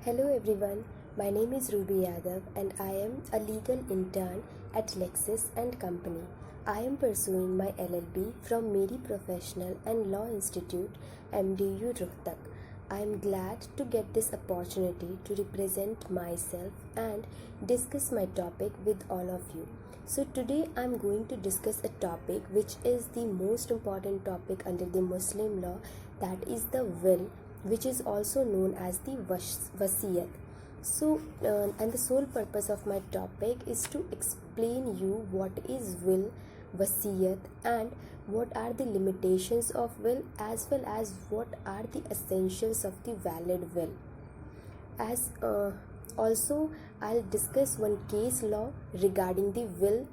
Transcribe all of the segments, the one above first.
Hello everyone, my name is Ruby Yadav and I am a legal intern at Lexis and Company. I am pursuing my LLB from Meri Professional and Law Institute, MDU Rohtak. I am glad to get this opportunity to represent myself and discuss my topic with all of you. So today I am going to discuss a topic which is the most important topic under the Muslim law, that is the will, which is also known as the wasiyat. And the sole purpose of my topic is to explain you what is will, wasiyat, and what are the limitations of will, as well as what are the essentials of the valid will. As Also, I'll discuss one case law regarding the will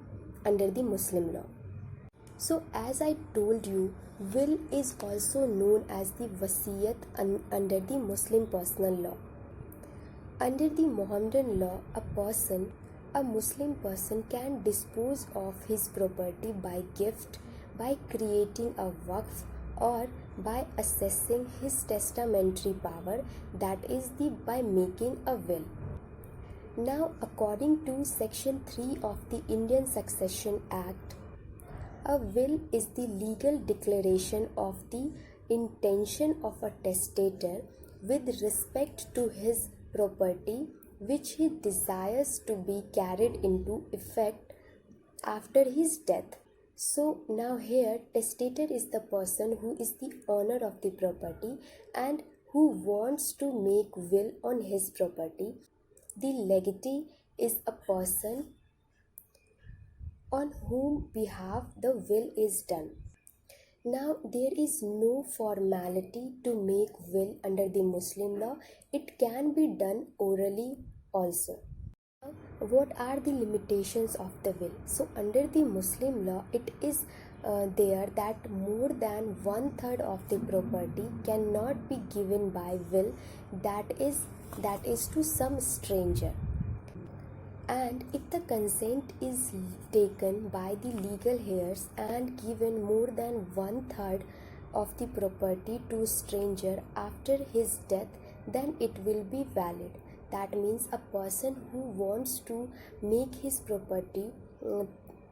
under the Muslim law. So, as I told you, will is also known as the wasiyat under the Muslim personal law. Under the Mohammedan law, a Muslim person can dispose of his property by gift, by creating a waqf, or by assessing his testamentary power, that is by making a will. Now, according to Section 3 of the Indian Succession Act, a will is the legal declaration of the intention of a testator with respect to his property which he desires to be carried into effect after his death. So now here, testator is the person who is the owner of the property and who wants to make will on his property. The legatee is a person on whom behalf the will is done. Now, there is no formality to make will under the Muslim law. It can be done orally also. What are the limitations of the will? So, under the Muslim law, it is there that more than 1/3 of the property cannot be given by will, that is to some stranger. And if the consent is taken by the legal heirs and given more than 1/3 of the property to a stranger after his death, then it will be valid. That means a person who wants to make his property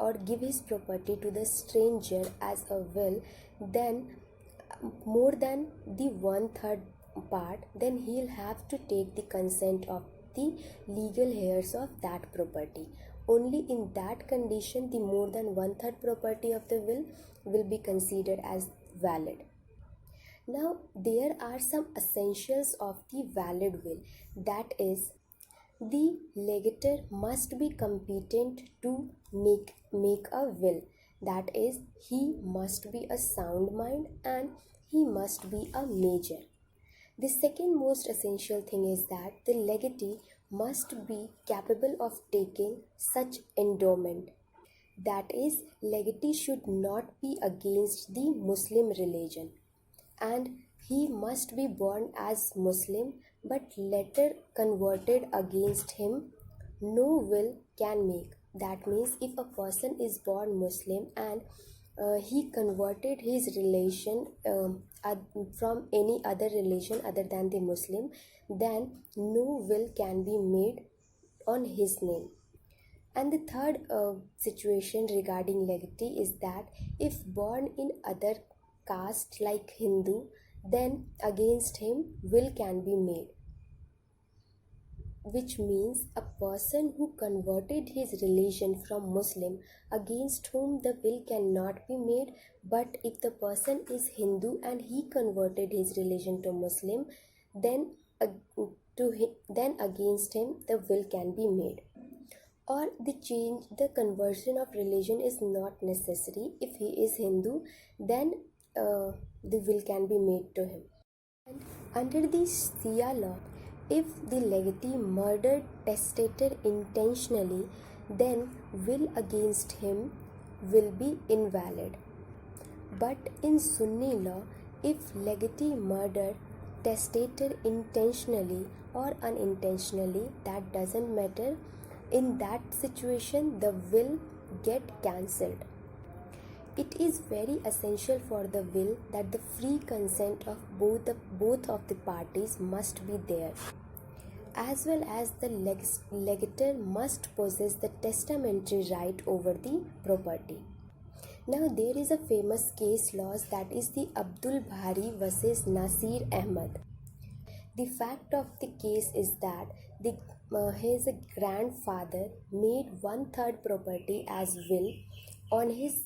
or give his property to the stranger as a will, then more than the 1/3 part, then he'll have to take the consent of the legal heirs of that property. Only in that condition the more than 1/3 property of the will be considered as valid. Now, there are some essentials of the valid will. That is, the legator must be competent to make a will. That is, he must be a sound mind and he must be a major. The second most essential thing is that the legatee must be capable of taking such endowment. That is, legatee should not be against the Muslim religion, and he must be born as Muslim but later converted against him. No will can make. That means if a person is born Muslim and he converted his relation from any other religion other than the Muslim, then no will can be made on his name. And the third situation regarding legatee is that if born in other caste like Hindu, then against him will can be made, which means a person who converted his religion from Muslim, against whom the will cannot be made. But if the person is Hindu and he converted his religion to Muslim, then against him the will can be made. Or the conversion of religion is not necessary. If he is Hindu, then the will can be made to him. And under the Shia law, if the legatee murdered testator intentionally, then will against him will be invalid. But in Sunni law, if legatee murdered testator intentionally or unintentionally, that doesn't matter. In that situation, the will get cancelled. It is very essential for the will that the free consent of both of the parties must be there. as well as the legator must possess the testamentary right over the property. Now there is a famous case laws, that is the Abdul Bari versus Nasir Ahmad. The fact of the case is that his grandfather made one third property as will on his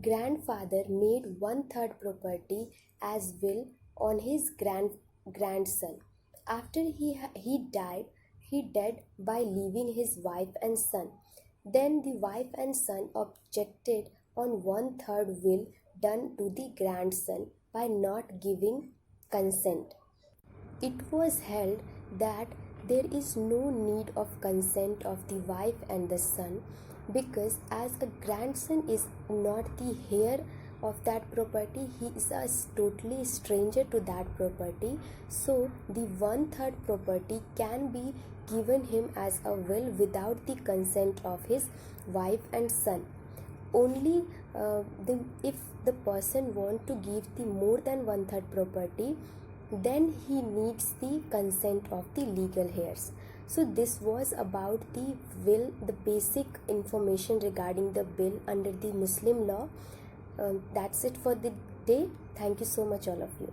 grandfather made one third property as will on his grandson. After he died, he died by leaving his wife and son. Then the wife and son objected on one third will done to the grandson by not giving consent. It was held that there is no need of consent of the wife and the son, because as a grandson is not the heir of that property, he is a totally stranger to that property. So the one third property can be given him as a will without the consent of his wife and son. Only if the person want to give the more than one third property, then he needs the consent of the legal heirs. So this was about the will, the basic information regarding the will under the Muslim law. That's it for the day. Thank you so much, all of you.